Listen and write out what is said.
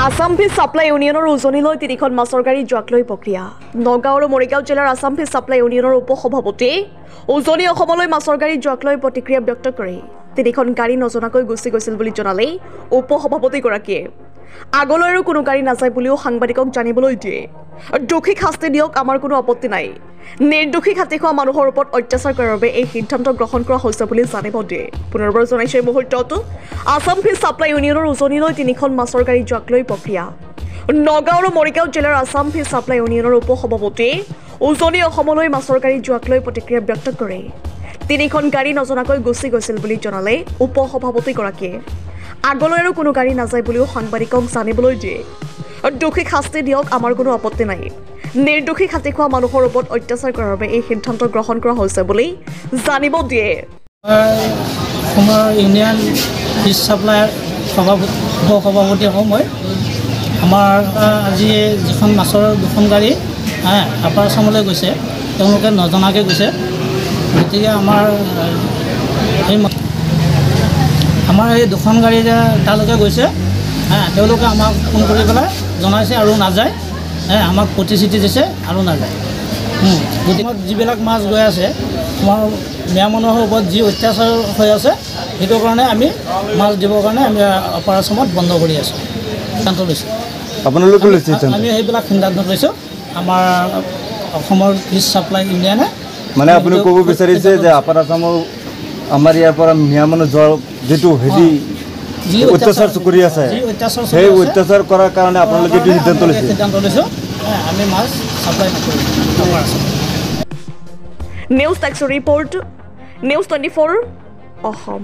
Assam fish supply ইউনিয়নৰ উজনিলৈ তিনিখন মাছৰ গাড়ী যোৱাক লৈ প্ৰক্ৰিয়া নগাঁও আৰু মৰিগাঁও জিলাৰ আসাম ফিছ সাপ্লাই ইউনিয়নৰ উপসভাপতি উজনি অসমলৈ মাছৰ গাড়ী যোৱাক লৈ প্ৰতিক্ৰিয়া ব্যক্ত কৰি তিনিখন গাড়ী নজনাকৈ গুচি গৈছিল বুলি জনালেই উপসভাপতিগৰাকীয়ে আগলৈ আৰু কোনো গাড়ী নাযায় বুলিও সাংবাদিকক জানিবলৈ দিয়ে দোষীক শাস্তি দিয়ক আমাৰ কোনো আপত্তি নাই নিৰ্দোষীক হাতী খোৱা মানুহৰ ওপৰত অত্যাচাৰ কৰাৰ বাবে এই সিদ্ধান্ত গ্ৰহণ কৰা হৈছে বুলি জানিব দিয়ে পুনৰবাৰ জনাইছে এই মুহূৰ্তত আসাম ফিছ সাপ্লাই ইউনিয়নৰ উজনিলৈ তিনিখন মাছৰ গাড়ী যোৱাক লৈ প্ৰক্ৰিয়া নগাঁও আৰু মৰিগাঁও জিলাৰ আসাম ফিছ সাপ্লাই ইউনিয়নৰ উপসভাপতি উজনি অসমলৈ মাছৰ গাড়ী যোৱাক লৈ প্ৰতিক্ৰিয়া ব্যক্ত কৰে তিনিখন গাড়ী নজনাকৈ গুচি গৈছিল বুলি জনালে উপসভাপতিগৰাকীয়ে আগলৈ আৰু কোনো গাড়ী নাযায় বুলিও সাংবাদিকক জানিবলৈ দিয়ে দোষীক শাস্তি দিয়ক আমাৰ কোনো আপত্তি নাই নিৰ্দোষীক হাতী খোৱা মানুহৰ ওপৰত অত্যাচাৰ কৰাৰ বাবে এই সিদ্ধান্ত গ্ৰহণ কৰা হৈছে বুলি জানিব দিয়ে অসমৰ ইউনিয়ন ফিছ ছাপ্লাইৰ সভাপতি হওঁ মই আমাৰ আজি যিখন মাছৰ দুখন গাড়ী আপাৰ আছামলৈ গৈছে তেওঁলোকে নজনাকৈ গৈছে গতিকে আমাৰ এই দুখন গাড়ী তালৈকে গৈছে তেওঁলোকে আমাক ফোন কৰি পেলাই জনাইছে আৰু নাযায় আমাক প্ৰতিশ্ৰুতি দিছে আৰু নাযায় গতিকে যিবিলাক মাছ গৈ আছে আমাৰ মিয়া মানুহৰ ওপৰত যি অত্যাচাৰ হৈ আছে সেইটো কাৰণে আমি মাছ দিবৰ কাৰণে আমি আপাৰ আছামত বন্ধ কৰি আছোঁ সিদ্ধান্ত লৈছোঁ আপোনালোকে লৈছে আমি সেইবিলাক সিদ্ধান্ত লৈছোঁ আমাৰ অসমৰ ফিছ ছাপ্লাই ইউনিয়নে মানে আপুনি ক'ব বিচাৰিছে যে আপাৰ আছামৰ আমাৰ ইয়াৰ পৰা মিয়া মানুহ যোৱাৰ যিটো হেৰি অত্যাচাৰ কৰি আছে সেই অত্যাচাৰ কৰাৰ কাৰণে আপোনালোকে এইটো সিদ্ধান্ত লৈছোঁ আমি মাছ ছাপ্লাই নকৰোঁ upper Assam news text report news 24 Assam